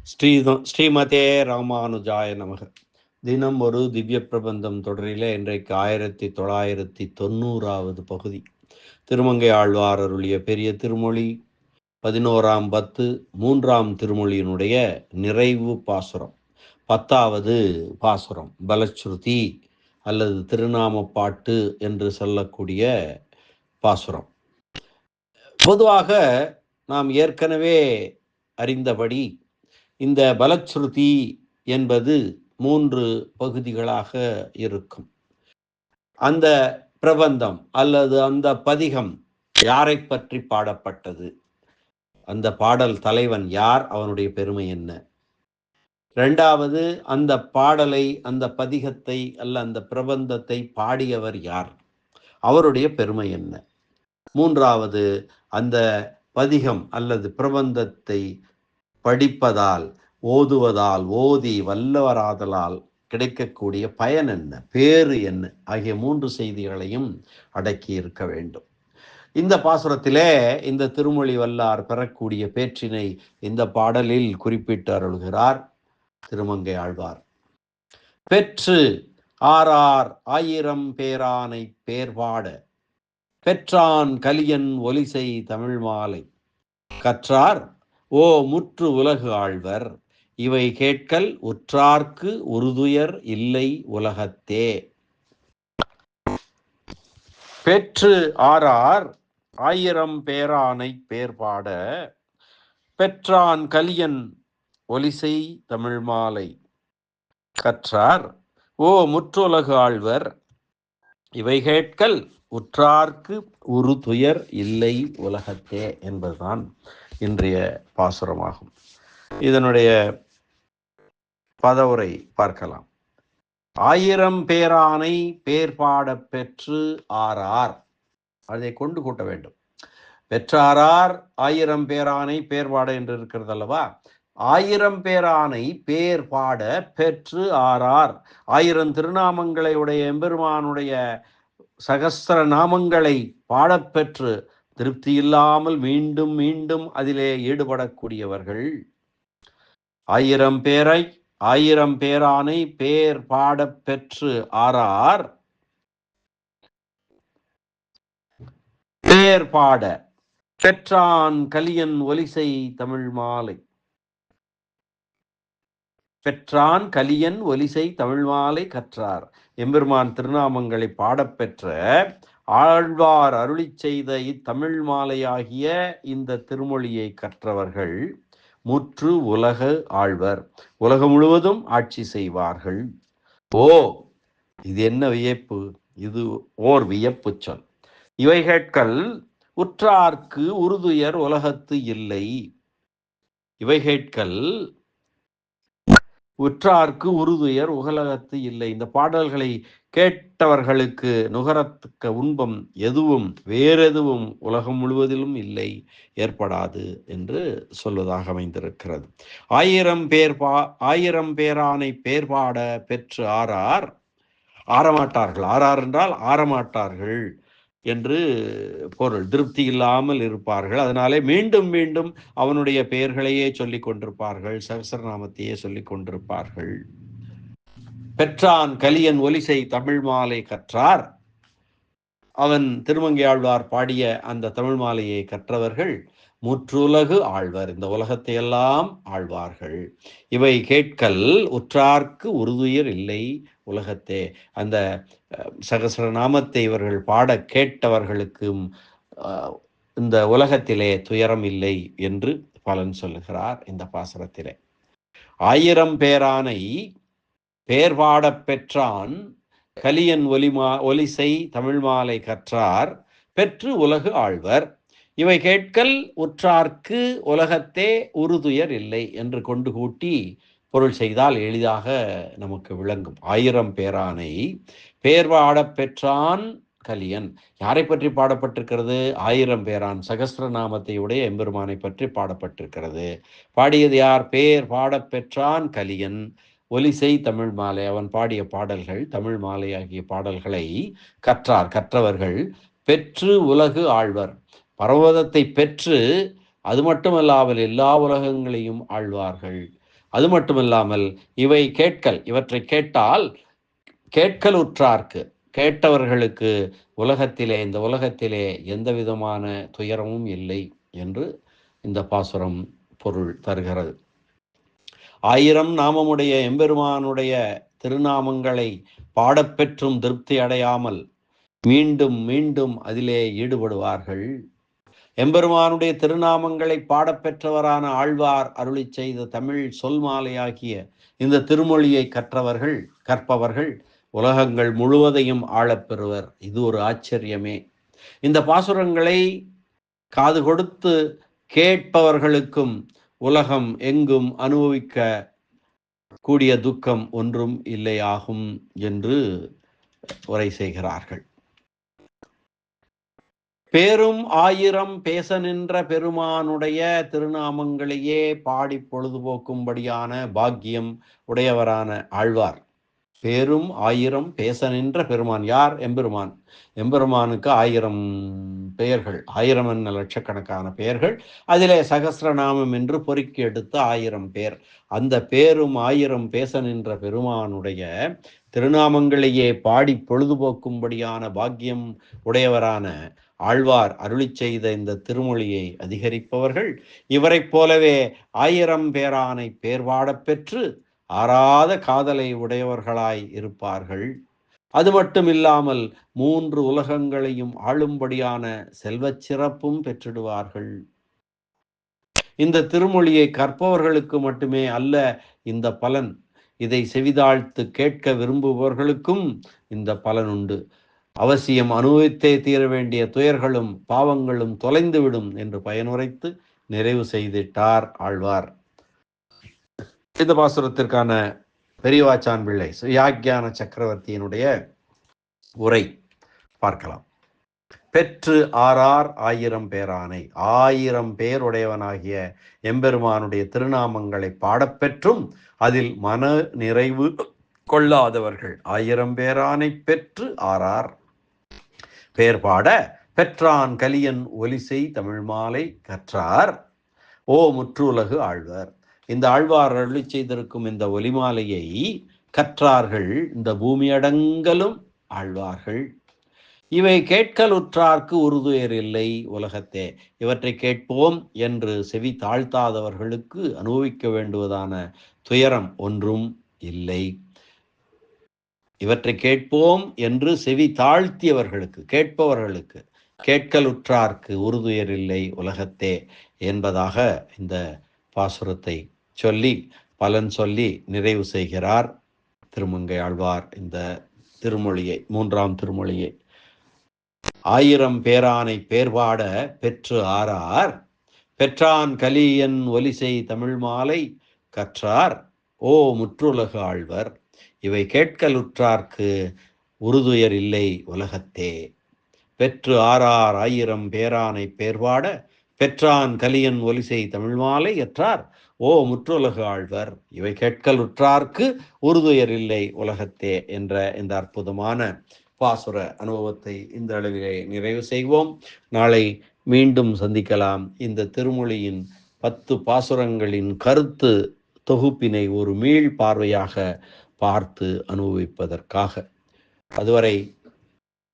ஸ்ரீமதே ராமானுஜாய நமக. தினம் ஒரு திவ்ய பிரபந்தம் தொடரிலே இன்றைக்கு 1990வது பகுதி. திருமங்கை ஆழ்வார் அருளிய பெரிய திருமொழி 11ஆம் பத்து 3ஆம் திருமொழியினுடைய நிறைவு பாசுரம், 10வது பாசுரம், பலஸ்ருதி அல்லது திருநாம பாட்டு என்று சொல்லக்கூடிய பாசுரம். பொதுவாக நாம் ஏற்கனவே அறிந்தபடி இந்த பலஸ்ருதி என்பது 3 பகுதிகளாக இருக்கும். அந்த பிரபந்தம் அல்லது அந்த பதிகம் யாரை பற்றி பாடப்பட்டது, அந்த பாடல் தலைவன் யார், அவனுடைய பெருமை என்ன? 2வது, அந்த பாடலை, அந்த பதிகத்தை அல்ல அந்த பிரபந்தத்தை பாடியவர் யார், அவருடைய பெருமை என்ன? 3வது, அந்த பதிகம் அல்லது பிரபந்தத்தை படிப்பதால், ஓதுவதால், ஓதி வல்லவராதலால் கிடைக்கக்கூடிய பயன் என்ன, பேறு என்ன ஆகிய 3 செய்திகளையும் அடக்கி இருக்க வேண்டும். இந்த பாசுரத்திலே இந்த திருமொழி வல்லார் பெறக்கூடிய பேற்றினை இந்த பாடலில் குறிப்பிட்டு அருள்கிறார் திருமங்கை ஆழ்வார். பெற்று ஆரார் ஆயிரம் பேரானை பேர்பாட பெற்றான் கலியன் ஒலிசை தமிழ் மாலை கற்றார் ஓ முற்று உலகு ஆழ்வர் இவை கேட்கல் உற்றார்க்கு உறுதுயர் இல்லை உலகத்தே. பெற்று ஆரார் ஆயிரம் பேரானை பேர்பாட பெற்றான் கலியன் ஒலிசை தமிழ் மாலை கற்றார் ஓ முற்றுலகு ஆழ்வர் இவை கேட்கல் உற்றார்க்கு உறுதுயர் இல்லை உலகத்தே என்பதுதான் இன்றைய பாசுரமாகும். இதனுடைய பதவுரை பார்க்கலாம். ஆயிரம் பேரானை பேர்பாட பெற்று ஆரார், அதை கொண்டு கூட்ட வேண்டும். பெற்றாரார் ஆயிரம் பேரானை பேர்பாட என்று இருக்கிறது அல்லவா. ஆயிரம் பேரானை பேர் பாட பெற்று ஆரார், 1000 திருநாமங்களை உடைய எம்பெருமானுடைய சகஸ்திர நாமங்களை பாடப்பெற்று திருப்தி இல்லாமல் மீண்டும் மீண்டும் அதிலே ஈடுபடக்கூடியவர்கள். 1000 பேரானை பேர் பாட பெற்று ஆரார், பேர் பாட பெற்றான் கலியன் ஒலிசை தமிழ் மாலை பெற்றான் கலியன் ஒலிசை தமிழ் மாலை கற்றார். எம்பெருமான் திருநாமங்களை பாடப்பெற்ற ஆழ்வார் அருளி செய்த இத்தமிழ் மாலையாகிய இந்த திருமொழியை கற்றவர்கள் முற்று உலக ஆழ்வர், உலகம் முழுவதும் ஆட்சி செய்வார்கள். ஓ, இது என்ன வியப்பு! இது ஓர் வியப்பு சொல். இவை கேட்கல் உற்றார்க்கு உறுதுயர் உலகத்து இல்லை. இவை கேட்கல் உற்றார்க்கு உறுதுயர் உலகத்து இல்லை. இந்த பாடல்களை கேட்டவர்களுக்கு நுகரத்தக்க உன்பம் எதுவும் வேறெதுவும் உலகம் முழுவதிலும் இல்லை, ஏற்படாது என்று சொல்வதாக அமைந்திருக்கிறது. 1000 பேரானை பேர்பாட பெற்று ஆரார், ஆரமாட்டார்கள். ஆரார் என்றால் ஆரமாட்டார்கள் என்று பொருள். திருப்தி இல்லாமல் இருப்பார்கள். அதனாலே மீண்டும் மீண்டும் அவனுடைய பெயர்களையே சொல்லிக் கொண்டிருப்பார்கள், சகஸ்ரநாமத்தையே சொல்லிக் கொண்டிருப்பார்கள். பெற்றான் கலியன் ஒலிசை தமிழ் மாலை கற்றார், அவன் திருமங்கை ஆழ்வார் பாடிய அந்த தமிழ் மாலையை கற்றவர்கள் முற்றுலகு ஆழ்வர், இந்த உலகத்தை எல்லாம் ஆழ்வார்கள். இவை கேட்கல் உற்றார்க்கு உறுதுயர் இல்லை உலகத்தே, அந்த சகஸ்ரநாமத்தை இவர்கள் பாட கேட்டவர்களுக்கும் இந்த உலகத்திலே துயரம் இல்லை என்று பலன் சொல்லுகிறார் இந்த பாசுரத்திலே. 1000 பேரானை பேர்பாட பெற்றான் கலியன் ஒலிசை தமிழ் மாலை கற்றார் பெற்று உலகு ஆழ்வர் இவை கேட்கல் உற்றார்க்கு உலகத்தே உறுதுயர் இல்லை என்று கொண்டு கூட்டி பொருள் செய்தால் எளிதாக நமக்கு விளங்கும். 1000 பேரானை பேர்பாட பெற்றான் கலியன், யாரை பற்றி பாடப்பட்டிருக்கிறது? 1000 பேரான் சகஸ்ரநாமத்தை உடைய எம்பெருமானை பற்றி பாடப்பட்டிருக்கிறது. பாடியது யார்? பேர் பாட பெற்றான் கலியன் ஒலிசை தமிழ் மாலை, அவன் பாடிய பாடல்கள் தமிழ் மாலை ஆகிய பாடல்களை கற்றவர்கள் பெற்று உலகு ஆழ்வர், பரமபதத்தை பெற்று அது மட்டுமல்லாமல் எல்லா உலகங்களையும் ஆழ்வார்கள். அது மட்டுமில்லாமல் இவற்றை கேட்டால் கேட்கலுற்றார்க்கு, கேட்டவர்களுக்கு இந்த உலகத்திலே எந்த விதமான துயரமும் இல்லை என்று இந்த பாசுரம் பொருள் தருகிறது. 1000 நாமமுடைய எம்பெருமானுடைய திருநாமங்களை பாடப்பெற்றும் திருப்தி அடையாமல் மீண்டும் மீண்டும் அதிலே ஈடுபடுவார்கள். எம்பெருமானுடைய திருநாமங்களை பாடப்பெற்றவரான ஆழ்வார் அருளி செய்த தமிழ் சொல் மாலையாகிய இந்த திருமொழியை கற்பவர்கள் உலகங்கள் முழுவதையும் ஆளப்பெறுவர். இது ஒரு ஆச்சரியமே. இந்த பாசுரங்களை காது கொடுத்து கேட்பவர்களுக்கும் உலகம் எங்கும் அனுபவிக்க கூடிய துக்கம் ஒன்றும் இல்லையாகும் என்று உரை செய்கிறார்கள். பேரும் 1000 பேச நின்ற பெருமானுடைய திருநாமங்களையே பாடி பொழுதுபோக்கும்படியான பாக்கியம் உடையவரான ஆழ்வார். பேரும் 1000 பேச நின்ற பெருமான் யார்? எம்பெருமான். எம்பெருமானுக்கு 1000 பெயர்கள், 1000 என்ன லட்சக்கணக்கான பெயர்கள். அதிலே சகஸ்ரநாமம் என்று பொறுக்கி எடுத்த 1000 பேர். அந்த பேரும் 1000 பேச நின்ற பெருமானுடைய திருநாமங்களையே பாடி பொழுதுபோக்கும்படியான பாக்கியம் உடையவரான ஆழ்வார் அருளி செய்த இந்த திருமொழியை அதிகரிப்பவர்கள் இவரைப் போலவே 1000 பேரானை பேர்வாடப் பெற்று ஆறாத காதலை உடையவர்களாய் இருப்பார்கள். அது மட்டும் இல்லாமல் 3 உலகங்களையும் ஆளும்படியான செல்வச் சிறப்பும் பெற்றிடுவார்கள். இந்த திருமொழியை கற்பவர்களுக்கு மட்டுமே அல்ல இந்த பலன், இதை செவிதாழ்த்து கேட்க விரும்புபவர்களுக்கும் இந்த பலன் உண்டு. அவசியம் அனுபவித்தே தீர வேண்டிய துயர்களும் பாவங்களும் தொலைந்துவிடும் என்று பயனுரைத்து நிறைவு செய்திட்டார் ஆழ்வார். இந்த பாசுரத்திற்கான பெரியவாச்சான் பிள்ளை வியாக்கியான சக்கரவர்த்தியினுடைய உரை பார்க்கலாம். பெற்று ஆறார் 1000 பேரானை, 1000 பேருடையவனாகிய எம்பெருமானுடைய திருநாமங்களை பாடப்பெற்றும் அதில் மன நிறைவு கொள்ளாதவர்கள் 1000 பேரானை பெற்று ஆறார் பேர் பாட பெற்றான் கலியன் ஒலிசை தமிழ் மாலை கற்றார். ஓ முற்றுலகு ஆழ்வர். இந்த ஆழ்வார் அருளி செய்திருக்கும் இந்த ஒலிமாலையை கற்றார்கள், இந்த பூமியடங்கலும் ஆழ்வார்கள். இவை கேட்கலுற்றார்க்கு உறுதுயர் இல்லை உலகத்தே. இவற்றை கேட்போம் என்று செவி தாழ்த்தாதவர்களுக்கு அனுபவிக்க வேண்டுவதான துயரம் ஒன்றும் இல்லை. இவற்றை கேட்போம் என்று செவி தாழ்த்தியவர்களுக்கு, கேட்பவர்களுக்கு, கேட்கலுற்றார்க்கு உறுதுயர் இல்லை உலகத்தே என்பதாக இந்த பாசுரத்தை சொல்லி பலன் சொல்லி நிறைவு செய்கிறார் திருமங்கை ஆழ்வார் இந்த திருமொழியை, 3ஆம் திருமொழியை. 1000 பேரானை பேர்பாட பெற்று ஆறார், பெற்றான் கலியன் ஒலிசை தமிழ் மாலை கற்றார். ஓ முற்றுலகு ஆழ்வர். இவை கேட்கலுற்றார்க்கு உறுதுயர் இல்லை உலகத்தே. பெற்று ஆறார் 1000 பேரானை பேர்பாட பெற்றான் கலியன் ஒலிசை தமிழ் மாலை கற்றார். ஓ முற்றுலகு ஆழ்வர். இவை கேட்கலுற்றார்க்கு உறுதுயர் இல்லை உலகத்தே என்ற இந்த அற்புதமான பாசுர அனுபவத்தை இந்த அளவிலே நிறைவு செய்வோம். நாளை மீண்டும் சந்திக்கலாம். இந்த திருமொழியின் 10 பாசுரங்களின் கருத்து தொகுப்பினை ஒரு மீள் பார்வையாக பார்த்து அனுபவிப்பதற்காக. அதுவரை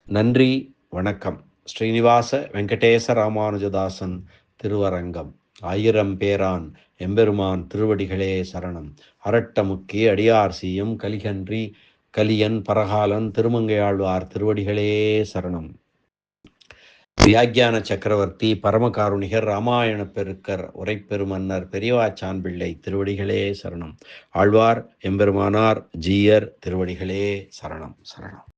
நன்றி, வணக்கம். ஸ்ரீனிவாச வெங்கடேச ராமானுஜதாசன் திருவரங்கம். 1000 பேரான் எம்பெருமான் திருவடிகளே சரணம். அரட்டமுக்கி அடியார் சீயம் கலிகன்றி கலியன் பரகாலன் திருமங்கையாழ்வார் திருவடிகளே சரணம். வியாக்கியான சக்கரவர்த்தி பரமகாருணிகர் ராமாயண பெருக்கர் உரைப்பெருமன்னர் பெரியவாச்சான் பிள்ளை திருவடிகளே சரணம். ஆழ்வார் எம்பெருமானார் ஜீயர் திருவடிகளே சரணம் சரணம்.